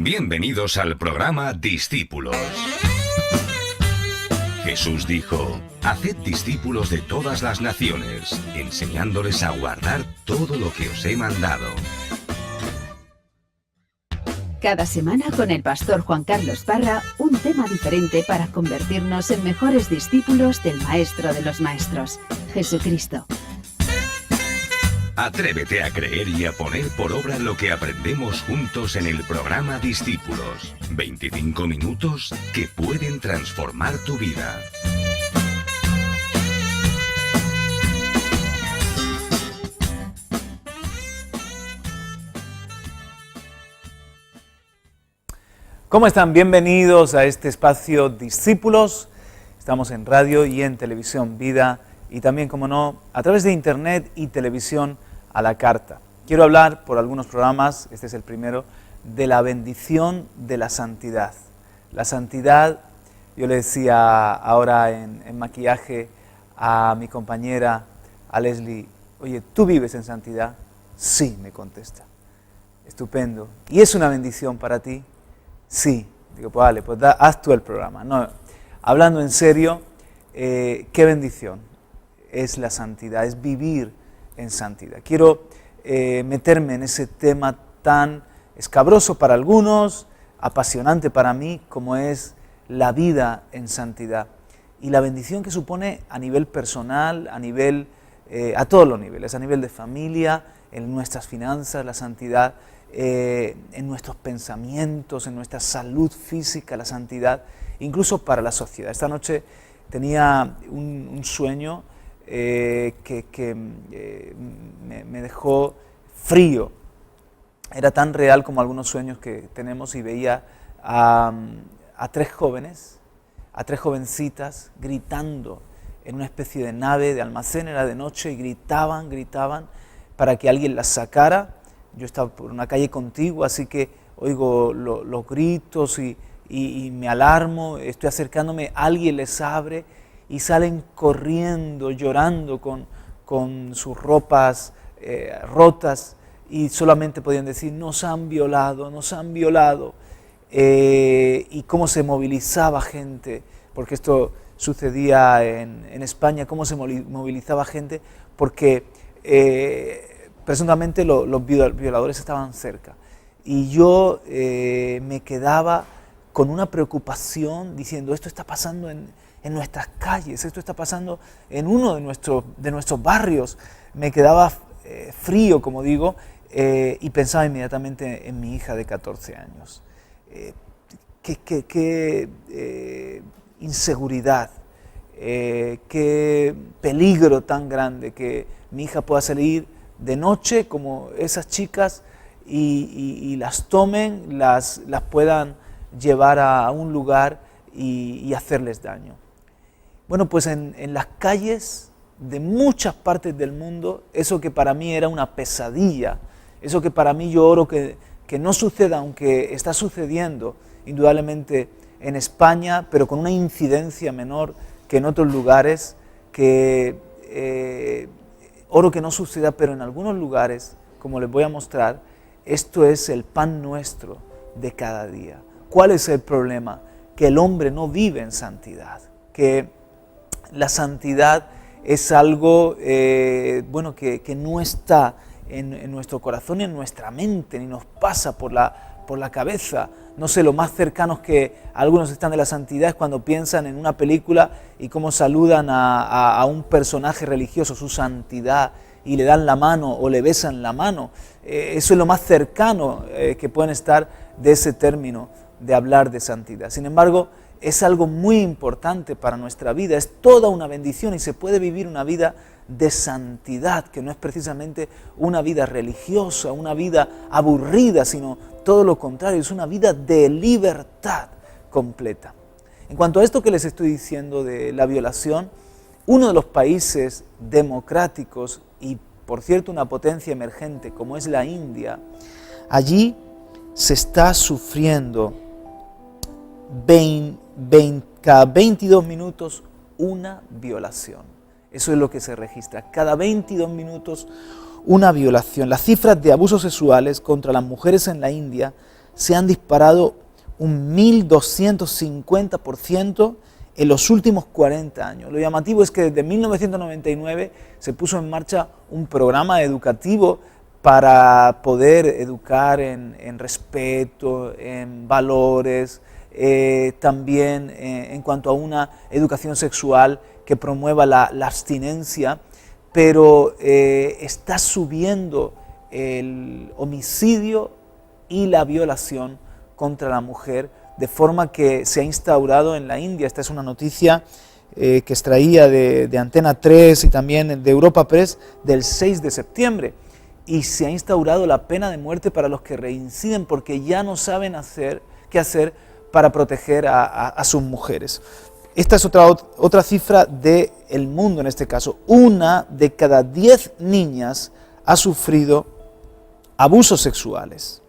Bienvenidos al programa Discípulos. Jesús dijo: haced discípulos de todas las naciones, enseñándoles a guardar todo lo que os he mandado. Cada semana con el pastor Juan Carlos Parra, un tema diferente para convertirnos en mejores discípulos del Maestro de los Maestros, Jesucristo. Atrévete a creer y a poner por obra lo que aprendemos juntos en el programa Discípulos. 25 minutos que pueden transformar tu vida. ¿Cómo están? Bienvenidos a este espacio Discípulos. Estamos en radio y en televisión Vida y también, como no, a través de internet y televisión a la carta. Quiero hablar por algunos programas, este es el primero, de la bendición de la santidad. La santidad, yo le decía ahora en maquillaje a mi compañera, a Leslie, oye, ¿tú vives en santidad? Sí, me contesta. Estupendo. ¿Y es una bendición para ti? Sí. Digo, pues vale, pues haz tú el programa. No, hablando en serio, qué bendición es la santidad, es vivir en santidad. Quiero meterme en ese tema tan escabroso para algunos, apasionante para mí, como es la vida en santidad y la bendición que supone a nivel personal, a todos los niveles, a nivel de familia, en nuestras finanzas, la santidad, en nuestros pensamientos, en nuestra salud física, la santidad, incluso para la sociedad. Esta noche tenía un sueño que me dejó frío. Era tan real como algunos sueños que tenemos, y veía a tres jóvenes, a tres jovencitas gritando en una especie de nave de almacén. Era de noche y gritaban para que alguien las sacara. Yo estaba por una calle contigua, así que oigo los gritos y me alarmo, estoy acercándome, alguien les abre y salen corriendo, llorando con sus ropas rotas, y solamente podían decir: nos han violado. Y cómo se movilizaba gente, porque esto sucedía en España, cómo se movilizaba gente, porque presuntamente los violadores estaban cerca. Y yo me quedaba con una preocupación diciendo: esto está pasando en nuestras calles, esto está pasando en uno de nuestros barrios. Me quedaba frío, como digo, y pensaba inmediatamente en mi hija de 14 años. Qué inseguridad, qué peligro tan grande que mi hija pueda salir de noche como esas chicas y las tomen, las puedan llevar a un lugar y hacerles daño. Bueno, pues en las calles de muchas partes del mundo, eso que para mí era una pesadilla, eso que para mí yo oro que no suceda, aunque está sucediendo indudablemente en España, pero con una incidencia menor que en otros lugares, que oro que no suceda, pero en algunos lugares, como les voy a mostrar, esto es el pan nuestro de cada día. ¿Cuál es el problema? Que el hombre no vive en santidad, que la santidad es algo que no está en nuestro corazón y en nuestra mente, ni nos pasa por la cabeza. No sé, lo más cercanos que algunos están de la santidad es cuando piensan en una película y cómo saludan a un personaje religioso, su santidad, y le dan la mano o le besan la mano. Eso es lo más cercano que pueden estar de ese término de hablar de santidad. Sin embargo, es algo muy importante para nuestra vida, es toda una bendición, y se puede vivir una vida de santidad, que no es precisamente una vida religiosa, una vida aburrida, sino todo lo contrario, es una vida de libertad completa. En cuanto a esto que les estoy diciendo de la violación, uno de los países democráticos y, por cierto, una potencia emergente como es la India, allí se está sufriendo cada 22 minutos una violación. Eso es lo que se registra. Cada 22 minutos una violación. Las cifras de abusos sexuales contra las mujeres en la India se han disparado un 1.250% en los últimos 40 años. Lo llamativo es que desde 1999 se puso en marcha un programa educativo para poder educar en respeto, en valores, también en cuanto a una educación sexual que promueva la abstinencia, pero está subiendo el homicidio y la violación contra la mujer, de forma que se ha instaurado en la India. Esta es una noticia que extraía de Antena 3 y también de Europa Press del 6 de septiembre. Y se ha instaurado la pena de muerte para los que reinciden porque ya no saben qué hacer para proteger a sus mujeres. Esta es otra cifra del mundo en este caso. 1 de cada 10 niñas ha sufrido abusos sexuales.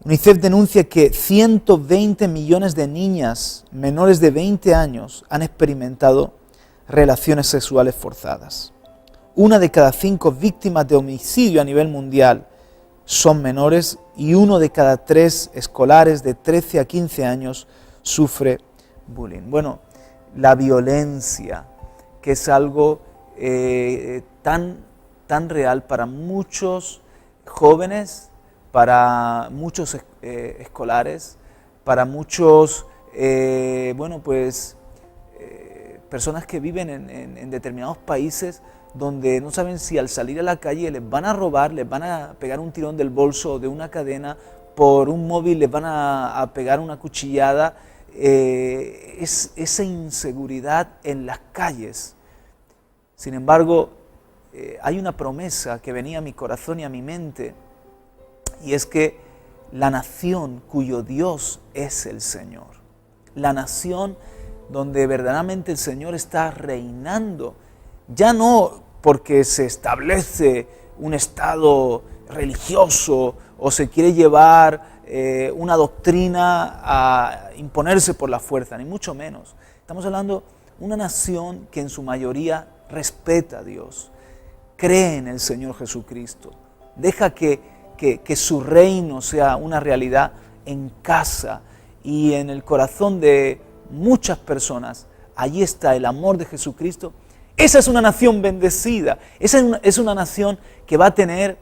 UNICEF denuncia que 120 millones de niñas menores de 20 años han experimentado relaciones sexuales forzadas. 1 de cada 5 víctimas de homicidio a nivel mundial son menores y 1 de cada 3 escolares de 13 a 15 años sufre bullying. Bueno, la violencia, que es algo tan real para muchos jóvenes, para muchos escolares, para muchos, personas que viven en determinados países donde no saben si al salir a la calle les van a robar, les van a pegar un tirón del bolso o de una cadena, por un móvil les van a pegar una cuchillada. Es esa inseguridad en las calles. Sin embargo, hay una promesa que venía a mi corazón y a mi mente, y es que la nación cuyo Dios es el Señor, la nación donde verdaderamente el Señor está reinando, ya no porque se establece un estado religioso o se quiere llevar una doctrina a imponerse por la fuerza, ni mucho menos. Estamos hablando de una nación que en su mayoría respeta a Dios, cree en el Señor Jesucristo, deja que su reino sea una realidad en casa y en el corazón de muchas personas. Allí está el amor de Jesucristo. Esa es una nación bendecida, esa es una nación que va a tener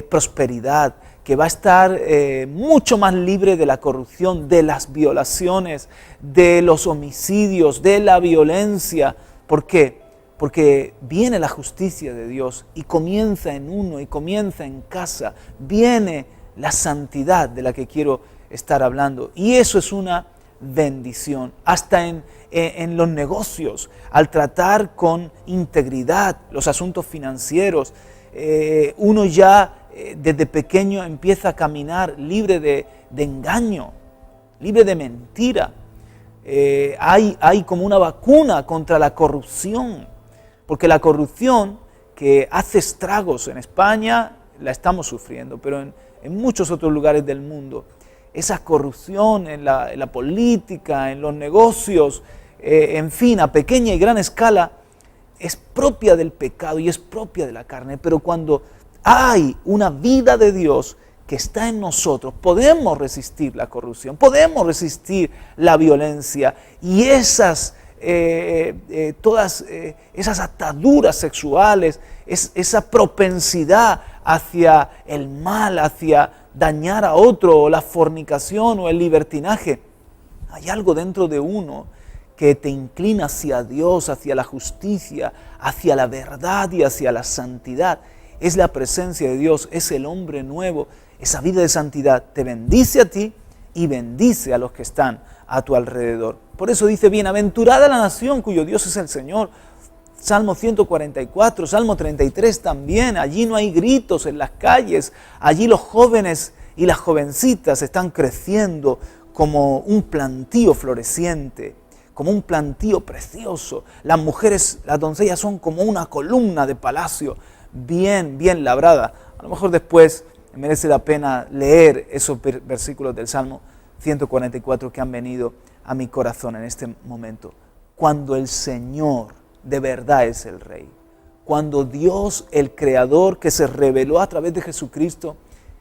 prosperidad, que va a estar mucho más libre de la corrupción, de las violaciones, de los homicidios, de la violencia. ¿Por qué? Porque viene la justicia de Dios y comienza en uno y comienza en casa. Viene la santidad de la que quiero estar hablando. Y eso es una bendición. Hasta en los negocios, al tratar con integridad los asuntos financieros, uno ya desde pequeño empieza a caminar libre de engaño, libre de mentira. Hay como una vacuna contra la corrupción. Porque la corrupción que hace estragos en España la estamos sufriendo, pero en muchos otros lugares del mundo, esa corrupción en la política, en los negocios, en fin, a pequeña y gran escala, es propia del pecado y es propia de la carne. Pero cuando hay una vida de Dios que está en nosotros, podemos resistir la corrupción, podemos resistir la violencia y todas esas ataduras sexuales, esa propensidad hacia el mal, hacia dañar a otro, o la fornicación o el libertinaje. Hay algo dentro de uno que te inclina hacia Dios, hacia la justicia, hacia la verdad y hacia la santidad. Es la presencia de Dios, es el hombre nuevo. Esa vida de santidad te bendice a ti y bendice a los que están a tu alrededor. Por eso dice, bienaventurada la nación cuyo Dios es el Señor. Salmo 144, Salmo 33 también. Allí no hay gritos en las calles. Allí los jóvenes y las jovencitas están creciendo como un plantío floreciente, como un plantío precioso. Las mujeres, las doncellas son como una columna de palacio, bien labrada. A lo mejor después merece la pena leer esos versículos del Salmo 144 que han venido a mi corazón en este momento. Cuando el Señor de verdad es el Rey, cuando Dios, el Creador que se reveló a través de Jesucristo,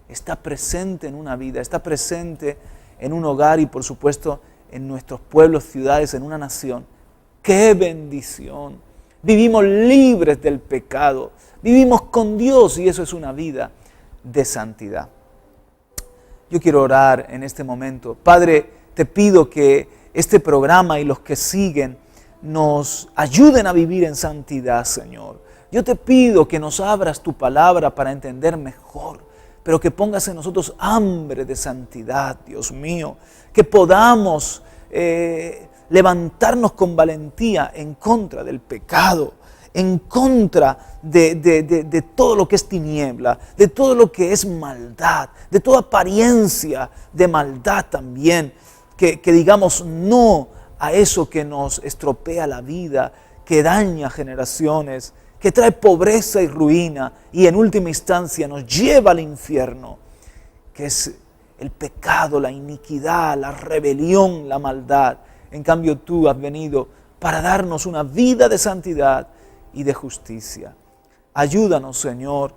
está presente en una vida, está presente en un hogar y por supuesto en nuestros pueblos, ciudades, en una nación. ¡Qué bendición! Vivimos libres del pecado, vivimos con Dios y eso es una vida de santidad. Yo quiero orar en este momento. Padre, te pido que este programa y los que siguen nos ayuden a vivir en santidad, Señor. Yo te pido que nos abras tu palabra para entender mejor, pero que pongas en nosotros hambre de santidad, Dios mío, que podamos levantarnos con valentía en contra del pecado, en contra de todo lo que es tiniebla, de todo lo que es maldad, de toda apariencia de maldad también, que digamos no a eso que nos estropea la vida, que daña generaciones, que trae pobreza y ruina y en última instancia nos lleva al infierno, que es el pecado, la iniquidad, la rebelión, la maldad. En cambio tú has venido para darnos una vida de santidad y de justicia. Ayúdanos, Señor,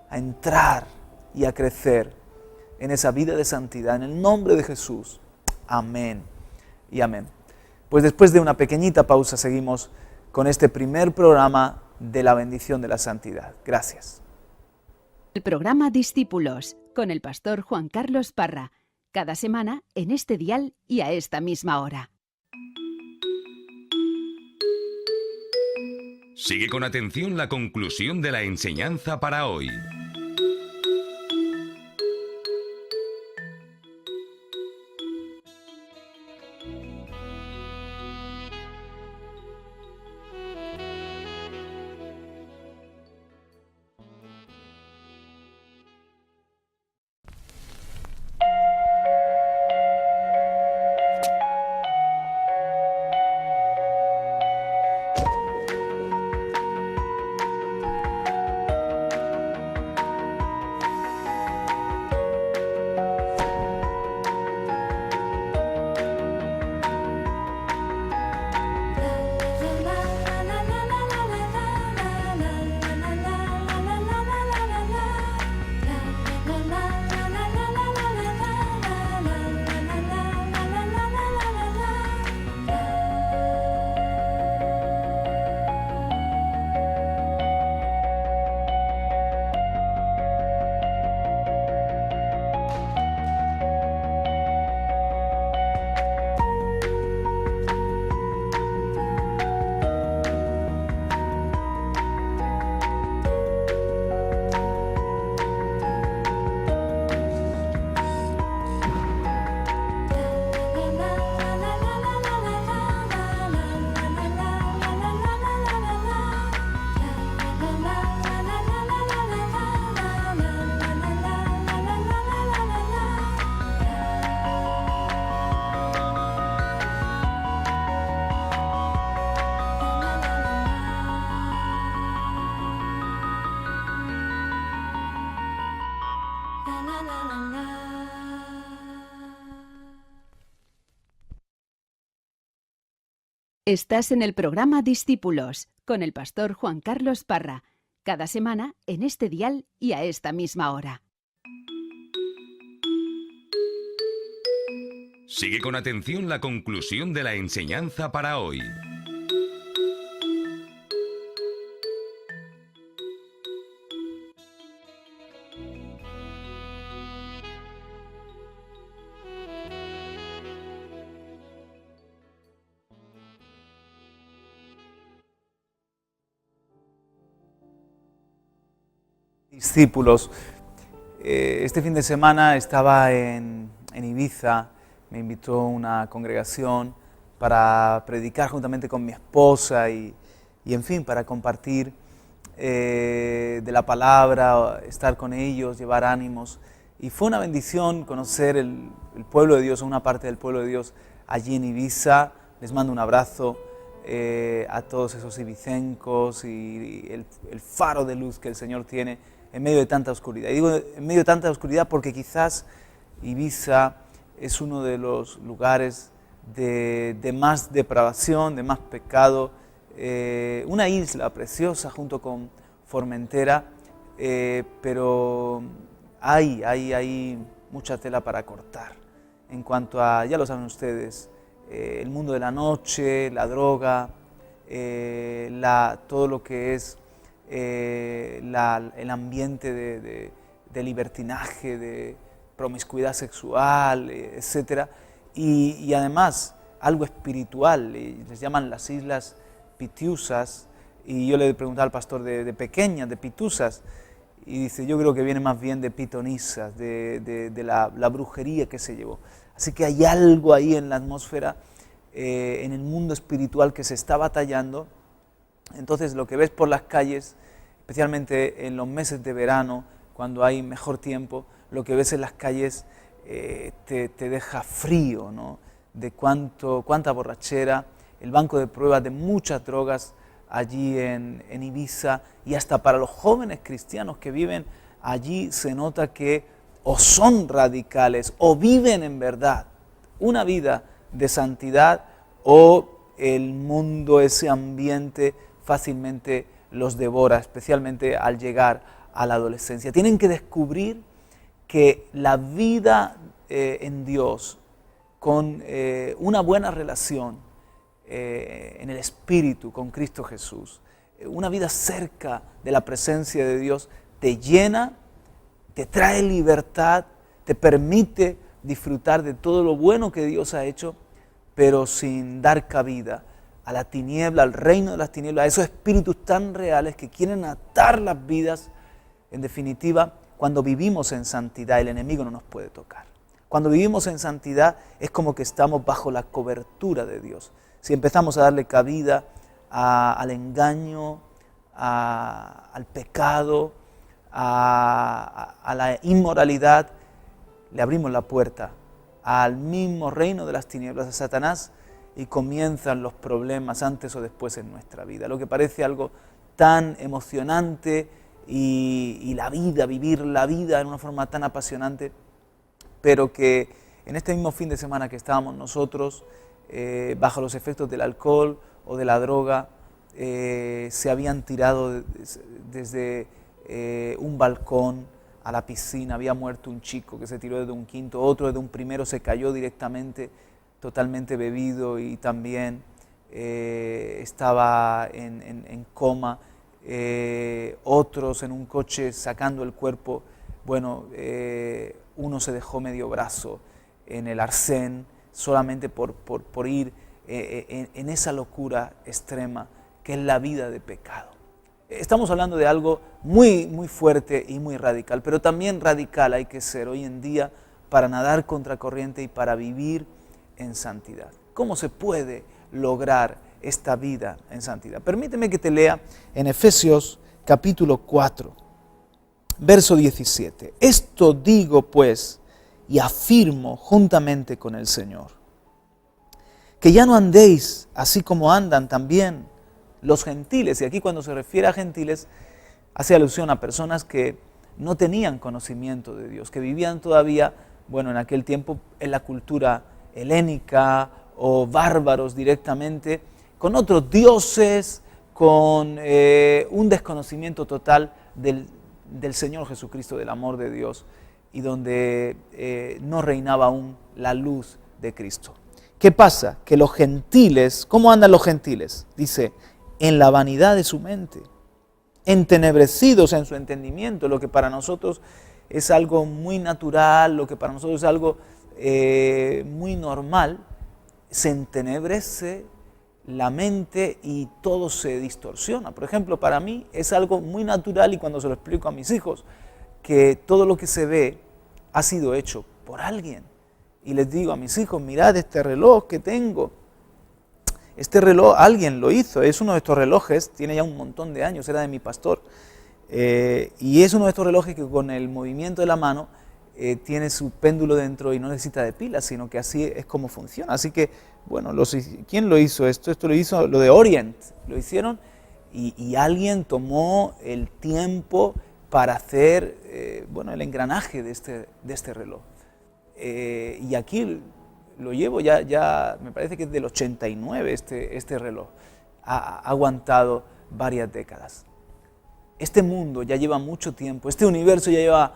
a entrar y a crecer en esa vida de santidad. En el nombre de Jesús. Amén y amén. Pues después de una pequeñita pausa seguimos con este primer programa de la bendición de la santidad. Gracias. El programa Discípulos con el pastor Juan Carlos Parra. Cada semana en este dial y a esta misma hora. Sigue con atención la conclusión de la enseñanza para hoy. Estás en el programa Discípulos con el pastor Juan Carlos Parra. Cada semana en este dial y a esta misma hora. Sigue con atención la conclusión de la enseñanza para hoy. Discípulos, este fin de semana estaba en Ibiza, me invitó una congregación para predicar juntamente con mi esposa y en fin, para compartir de la palabra, estar con ellos, llevar ánimos. Y fue una bendición conocer el pueblo de Dios, una parte del pueblo de Dios allí en Ibiza. Les mando un abrazo a todos esos ibicencos y el faro de luz que el Señor tiene en medio de tanta oscuridad. Y digo en medio de tanta oscuridad porque quizás Ibiza es uno de los lugares de más depravación, de más pecado, una isla preciosa junto con Formentera, pero hay mucha tela para cortar en cuanto a, ya lo saben ustedes, el mundo de la noche, la droga, todo lo que es el ambiente de libertinaje, de promiscuidad sexual, etc. Y además algo espiritual, les llaman las islas Pitiusas, y yo le preguntaba al pastor de pequeñas, de Pitusas, y dice, yo creo que viene más bien de pitonisas, de la brujería que se llevó. Así que hay algo ahí en la atmósfera, en el mundo espiritual que se está batallando. Entonces lo que ves por las calles, especialmente en los meses de verano, cuando hay mejor tiempo, lo que ves en las calles te deja frío, ¿no? De cuánta borrachera, el banco de pruebas de muchas drogas allí en Ibiza, y hasta para los jóvenes cristianos que viven allí se nota que o son radicales o viven en verdad una vida de santidad, o el mundo, ese ambiente fácilmente los devora, especialmente al llegar a la adolescencia. Tienen que descubrir que la vida en Dios, con una buena relación en el Espíritu con Cristo Jesús, una vida cerca de la presencia de Dios, te llena, te trae libertad, te permite disfrutar de todo lo bueno que Dios ha hecho, pero sin dar cabida a la tiniebla, al reino de las tinieblas, a esos espíritus tan reales que quieren atar las vidas. En definitiva, cuando vivimos en santidad, el enemigo no nos puede tocar. Cuando vivimos en santidad es como que estamos bajo la cobertura de Dios. Si empezamos a darle cabida al engaño, al pecado, a la inmoralidad, le abrimos la puerta al mismo reino de las tinieblas, a Satanás, y comienzan los problemas antes o después en nuestra vida. Lo que parece algo tan emocionante y la vida, vivir la vida en una forma tan apasionante, pero que en este mismo fin de semana que estábamos nosotros, bajo los efectos del alcohol o de la droga, se habían tirado desde un balcón a la piscina. Había muerto un chico que se tiró desde un quinto, otro desde un primero se cayó directamente, totalmente bebido, y también estaba en coma. Otros en un coche sacando el cuerpo. Bueno, uno se dejó medio brazo en el arcén solamente por ir en esa locura extrema que es la vida de pecado. Estamos hablando de algo muy, muy fuerte y muy radical, pero también radical hay que ser hoy en día para nadar contracorriente y para vivir en santidad. ¿Cómo se puede lograr esta vida en santidad? Permíteme que te lea en Efesios capítulo 4, verso 17. Esto digo pues y afirmo juntamente con el Señor, que ya no andéis así como andan también los gentiles. Y aquí cuando se refiere a gentiles hace alusión a personas que no tenían conocimiento de Dios, que vivían todavía, bueno, en aquel tiempo en la cultura helénica, o bárbaros directamente, con otros dioses, con un desconocimiento total del Señor Jesucristo, del amor de Dios, y donde no reinaba aún la luz de Cristo. ¿Qué pasa? Que los gentiles, ¿cómo andan los gentiles? Dice, en la vanidad de su mente, entenebrecidos en su entendimiento, lo que para nosotros es algo muy natural, lo que para nosotros es algo muy normal, se entenebrece la mente y todo se distorsiona. Por ejemplo, para mí es algo muy natural, y cuando se lo explico a mis hijos, que todo lo que se ve ha sido hecho por alguien. Y les digo a mis hijos, mirad este reloj que tengo. Este reloj alguien lo hizo, es uno de estos relojes, tiene ya un montón de años, era de mi pastor. Y es uno de estos relojes que con el movimiento de la mano tiene su péndulo dentro y no necesita de pilas, sino que así es como funciona. Así que, bueno, ¿quién lo hizo esto? Esto lo hizo lo de Orient, lo hicieron, y alguien tomó el tiempo para hacer bueno, el engranaje de este reloj. Y aquí lo llevo ya me parece que es del 89 este reloj. Ha aguantado varias décadas. Este mundo ya lleva mucho tiempo, este universo ya lleva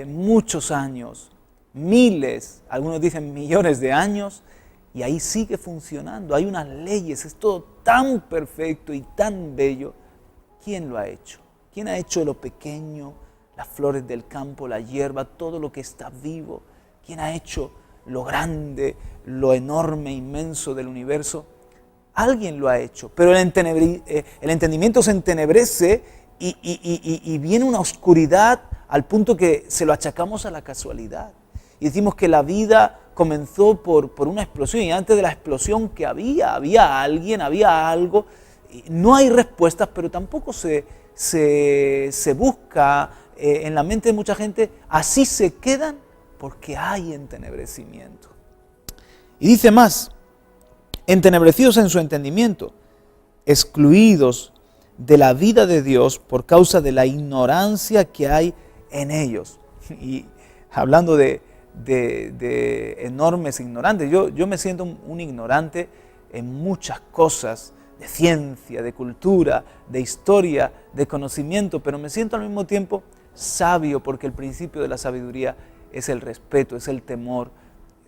muchos años, miles, algunos dicen millones de años, y ahí sigue funcionando. Hay unas leyes, es todo tan perfecto y tan bello. ¿Quién lo ha hecho? ¿Quién ha hecho lo pequeño, las flores del campo, la hierba, todo lo que está vivo? ¿Quién ha hecho lo grande, lo enorme, inmenso del universo? Alguien lo ha hecho, pero el entendimiento se entenebrece y viene una oscuridad al punto que se lo achacamos a la casualidad. Y decimos que la vida comenzó por una explosión, y antes de la explosión que había alguien, había algo. No hay respuestas, pero tampoco se busca en la mente de mucha gente. Así se quedan porque hay entenebrecimiento. Y dice más: entenebrecidos en su entendimiento, excluidos de la vida de Dios por causa de la ignorancia que hay en ellos. Y hablando de enormes ignorantes, yo me siento un ignorante en muchas cosas, de ciencia, de cultura, de historia, de conocimiento, pero me siento al mismo tiempo sabio, porque el principio de la sabiduría es el respeto, es el temor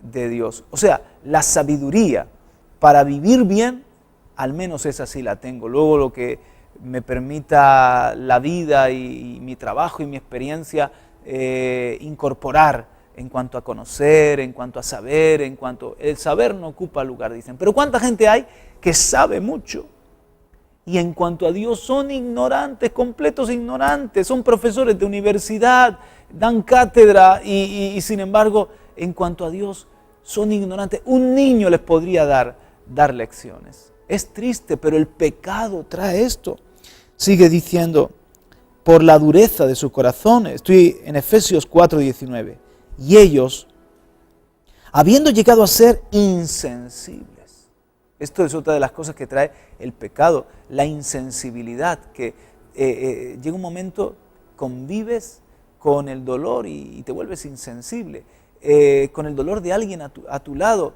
de Dios. O sea, la sabiduría para vivir bien, al menos esa sí la tengo. Luego lo que me permita la vida y mi trabajo y mi experiencia incorporar en cuanto a conocer, en cuanto a saber, en cuanto... El saber no ocupa lugar, dicen. Pero ¿cuánta gente hay que sabe mucho? Y en cuanto a Dios son ignorantes, completos ignorantes, son profesores de universidad, dan cátedra y sin embargo, en cuanto a Dios son ignorantes. Un niño les podría dar lecciones. Es triste, pero el pecado trae esto. Sigue diciendo, por la dureza de su corazón, estoy en Efesios 4:19, y ellos, habiendo llegado a ser insensibles. Esto es otra de las cosas que trae el pecado, la insensibilidad, que llega un momento, convives con el dolor y te vuelves insensible, con el dolor de alguien a tu lado,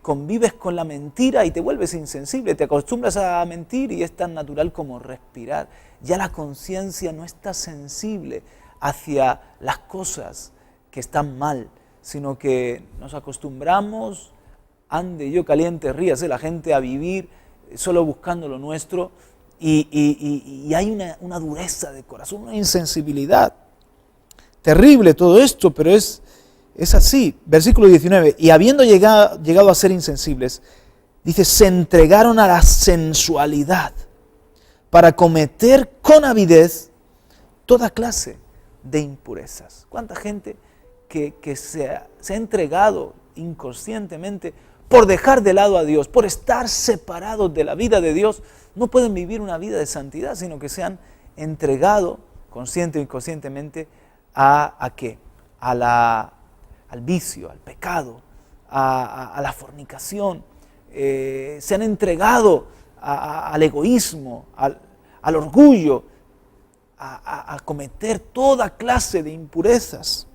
convives con la mentira y te vuelves insensible, te acostumbras a mentir y es tan natural como respirar. Ya la conciencia no está sensible hacia las cosas que están mal, sino que nos acostumbramos, ande yo caliente, ríase la gente, a vivir solo buscando lo nuestro y hay una dureza de corazón, una insensibilidad. Terrible todo esto, pero es así. Versículo 19, y habiendo llegado a ser insensibles, dice, se entregaron a la sensualidad para cometer con avidez toda clase de impurezas. ¿Cuánta gente que se ha entregado inconscientemente por dejar de lado a Dios, por estar separados de la vida de Dios, no pueden vivir una vida de santidad, sino que se han entregado consciente o inconscientemente ¿a qué? Al vicio, al pecado, a la fornicación, se han entregado al egoísmo, al orgullo, a cometer toda clase de impurezas.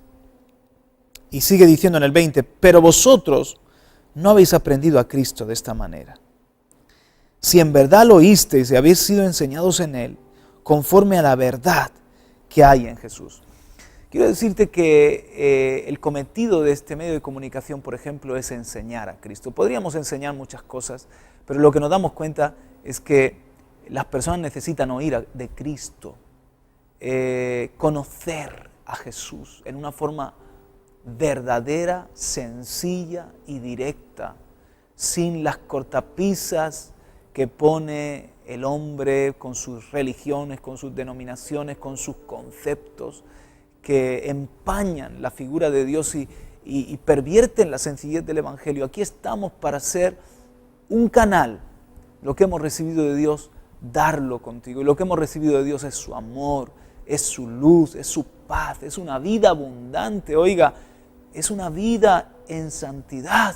Y sigue diciendo en el 20, pero vosotros no habéis aprendido a Cristo de esta manera. Si en verdad lo oísteis y habéis sido enseñados en Él, conforme a la verdad que hay en Jesús. Quiero decirte que el cometido de este medio de comunicación, por ejemplo, es enseñar a Cristo. Podríamos enseñar muchas cosas, pero lo que nos damos cuenta es que las personas necesitan oír de Cristo, conocer a Jesús en una forma verdadera, sencilla y directa, sin las cortapisas que pone el hombre con sus religiones, con sus denominaciones, con sus conceptos, que empañan la figura de Dios y pervierten la sencillez del Evangelio. Aquí estamos para ser un canal. Lo que hemos recibido de Dios, darlo contigo. Y lo que hemos recibido de Dios es su amor, es su luz, es su paz, es una vida abundante. Oiga, es una vida en santidad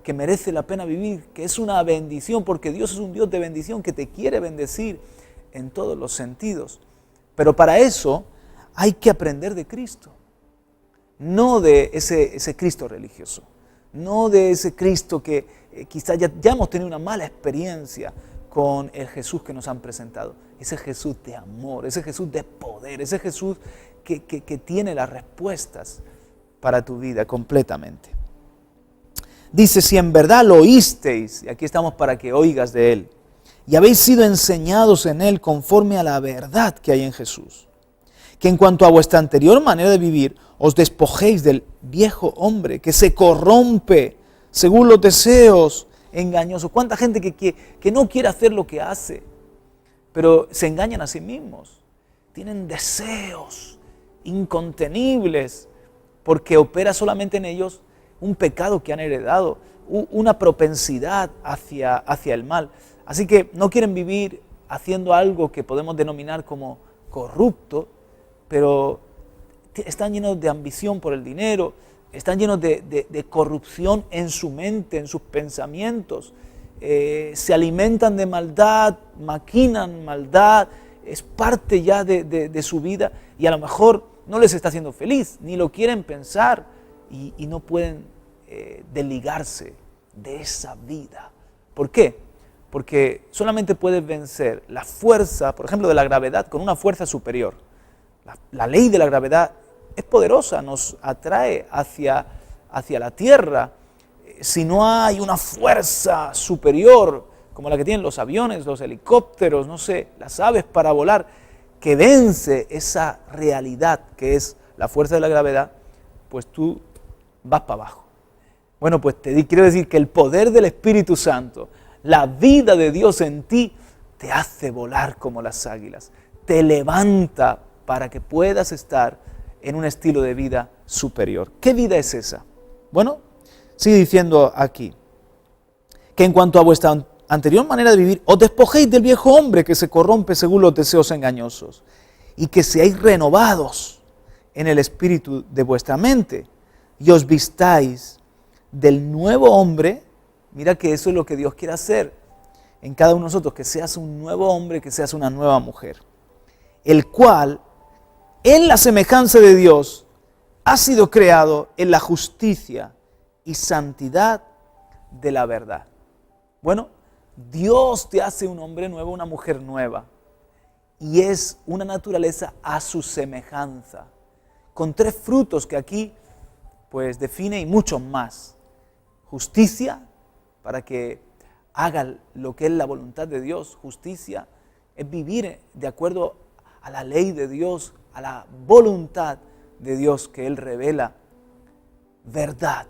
que merece la pena vivir, que es una bendición, porque Dios es un Dios de bendición que te quiere bendecir en todos los sentidos. Pero para eso hay que aprender de Cristo, no de ese Cristo religioso, no de ese Cristo que quizás ya hemos tenido una mala experiencia con el Jesús que nos han presentado. Ese Jesús de amor, ese Jesús de poder, ese Jesús que tiene las respuestas para tu vida completamente. Dice, si en verdad lo oísteis, y aquí estamos para que oigas de Él, y habéis sido enseñados en Él conforme a la verdad que hay en Jesús, que en cuanto a vuestra anterior manera de vivir, os despojéis del viejo hombre que se corrompe según los deseos engañosos. ¿Cuánta gente que no quiere hacer lo que hace, pero se engañan a sí mismos? Tienen deseos incontenibles porque opera solamente en ellos un pecado que han heredado, una propensidad hacia el mal. Así que no quieren vivir haciendo algo que podemos denominar como corrupto, pero están llenos de ambición por el dinero, están llenos de corrupción en su mente, en sus pensamientos, se alimentan de maldad, maquinan maldad, es parte ya de su vida y a lo mejor no les está haciendo feliz, ni lo quieren pensar y no pueden desligarse de esa vida. ¿Por qué? Porque solamente puedes vencer la fuerza, por ejemplo, de la gravedad con una fuerza superior. La ley de la gravedad es poderosa, nos atrae hacia la tierra. Si no hay una fuerza superior, como la que tienen los aviones, los helicópteros, no sé, las aves para volar, que vence esa realidad que es la fuerza de la gravedad, pues tú vas para abajo. Bueno, pues quiero decir que el poder del Espíritu Santo, la vida de Dios en ti, te hace volar como las águilas, te levanta para que puedas estar en un estilo de vida superior. ¿Qué vida es esa? Bueno, sigue diciendo aquí, que en cuanto a vuestra anterior manera de vivir, os despojéis del viejo hombre que se corrompe según los deseos engañosos, y que seáis renovados en el espíritu de vuestra mente, y os vistáis del nuevo hombre. Mira que eso es lo que Dios quiere hacer en cada uno de nosotros, que seas un nuevo hombre, que seas una nueva mujer, el cual, en la semejanza de Dios, ha sido creado en la justicia y santidad de la verdad. Bueno, Dios te hace un hombre nuevo, una mujer nueva, y es una naturaleza a su semejanza, con 3 frutos que aquí pues define y muchos más. Justicia, para que haga lo que es la voluntad de Dios. Justicia es vivir de acuerdo a la ley de Dios, a la voluntad de Dios que Él revela. Verdad,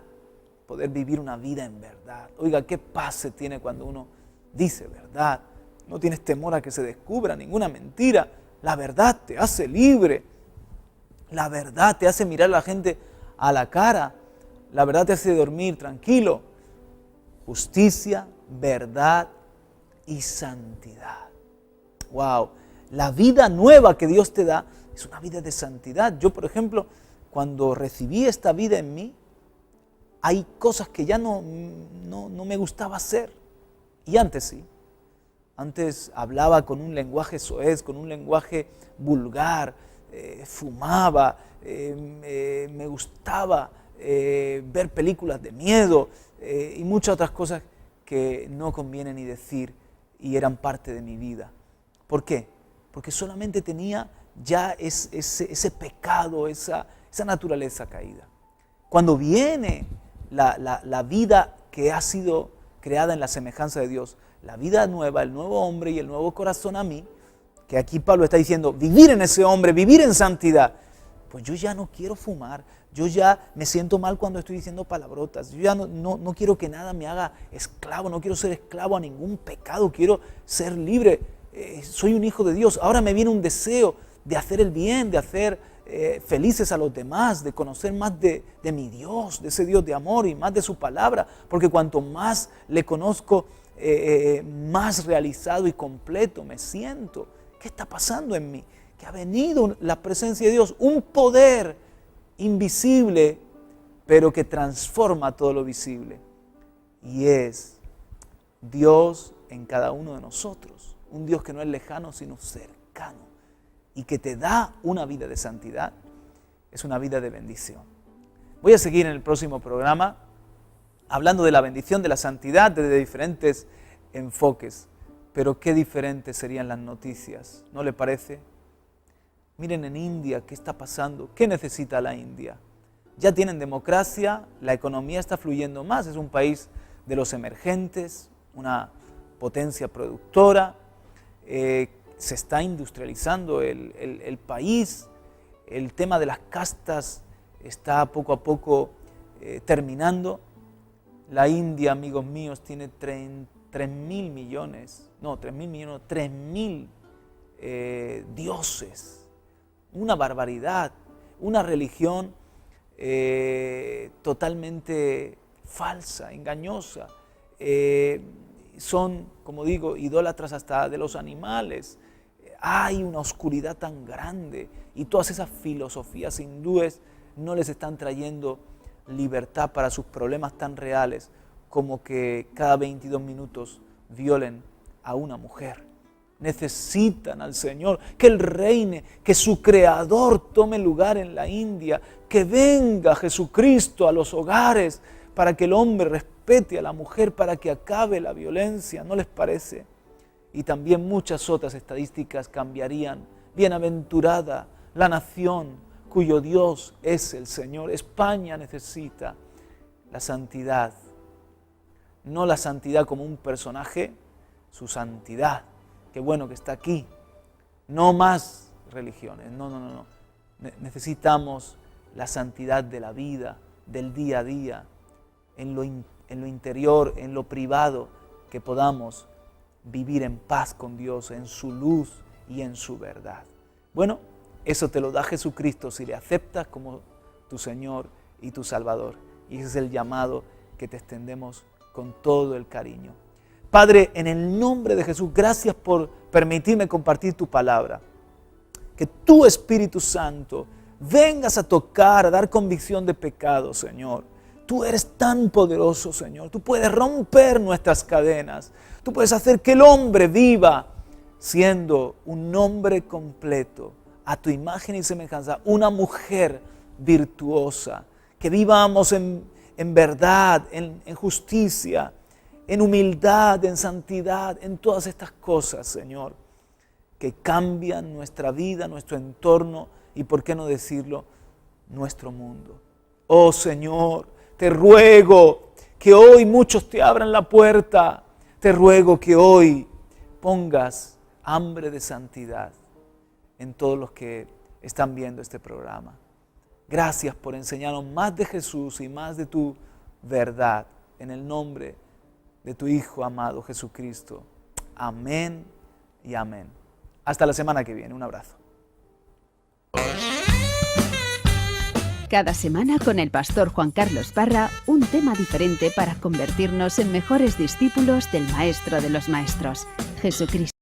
poder vivir una vida en verdad. Oiga, qué paz se tiene cuando uno dice verdad. No tienes temor a que se descubra ninguna mentira. La verdad te hace libre. La verdad te hace mirar a la gente a la cara. La verdad te hace dormir tranquilo. Justicia, verdad y santidad. Wow, la vida nueva que Dios te da es una vida de santidad. Yo, por ejemplo, cuando recibí esta vida en mí, hay cosas que ya no me gustaba hacer. Y antes sí. Antes hablaba con un lenguaje soez, con un lenguaje vulgar, fumaba, me gustaba ver películas de miedo y muchas otras cosas que no conviene ni decir y eran parte de mi vida. ¿Por qué? Porque solamente tenía ya ese pecado, esa naturaleza caída. Cuando viene la vida que ha sido creada en la semejanza de Dios, la vida nueva, el nuevo hombre y el nuevo corazón a mí, que aquí Pablo está diciendo, vivir en ese hombre, vivir en santidad, pues yo ya no quiero fumar, yo ya me siento mal cuando estoy diciendo palabrotas, yo ya no quiero que nada me haga esclavo, no quiero ser esclavo a ningún pecado, quiero ser libre, soy un hijo de Dios. Ahora me viene un deseo de hacer el bien, de hacer felices a los demás, de conocer más de mi Dios, de ese Dios de amor y más de su palabra, porque cuanto más le conozco, más realizado y completo me siento. ¿Qué está pasando en mí? Que ha venido la presencia de Dios, un poder invisible, pero que transforma todo lo visible. Y es Dios en cada uno de nosotros, un Dios que no es lejano, sino cercano, y que te da una vida de santidad, es una vida de bendición. Voy a seguir en el próximo programa hablando de la bendición de la santidad desde diferentes enfoques, pero qué diferentes serían las noticias, ¿no le parece? Miren en India qué está pasando, qué necesita la India. Ya tienen democracia, la economía está fluyendo más, es un país de los emergentes, una potencia productora, se está industrializando el país, el tema de las castas está poco a poco terminando. La India, amigos míos, tiene 3.000 millones dioses, una barbaridad, una religión totalmente falsa, engañosa. Son, como digo, idólatras hasta de los animales. Hay una oscuridad tan grande y todas esas filosofías hindúes no les están trayendo libertad para sus problemas tan reales como que cada 22 minutos violen a una mujer. Necesitan al Señor, que Él reine, que su Creador tome lugar en la India, que venga Jesucristo a los hogares para que el hombre respete a la mujer, para que acabe la violencia, ¿no les parece? Y también muchas otras estadísticas cambiarían. Bienaventurada la nación cuyo Dios es el Señor. España necesita la santidad, no la santidad como un personaje, su santidad. Qué bueno que está aquí. No más religiones, no. Necesitamos la santidad de la vida, del día a día, en lo interior, en lo privado, que podamos vivir en paz con Dios, en su luz y en su verdad. Bueno, eso te lo da Jesucristo si le aceptas como tu Señor y tu Salvador. Y ese es el llamado que te extendemos con todo el cariño. Padre, en el nombre de Jesús, gracias por permitirme compartir tu palabra. Que tu Espíritu Santo vengas a tocar, a dar convicción de pecado, Señor. Tú eres tan poderoso, Señor. Tú puedes romper nuestras cadenas. Tú puedes hacer que el hombre viva siendo un hombre completo, a tu imagen y semejanza, una mujer virtuosa. Que vivamos en verdad, en justicia, en humildad, en santidad, en todas estas cosas, Señor, que cambian nuestra vida, nuestro entorno y, por qué no decirlo, nuestro mundo. Oh Señor, te ruego que hoy muchos te abran la puerta. Te ruego que hoy pongas hambre de santidad en todos los que están viendo este programa. Gracias por enseñarnos más de Jesús y más de tu verdad. En el nombre de tu Hijo amado Jesucristo. Amén y amén. Hasta la semana que viene. Un abrazo. Cada semana con el pastor Juan Carlos Parra, un tema diferente para convertirnos en mejores discípulos del Maestro de los Maestros, Jesucristo.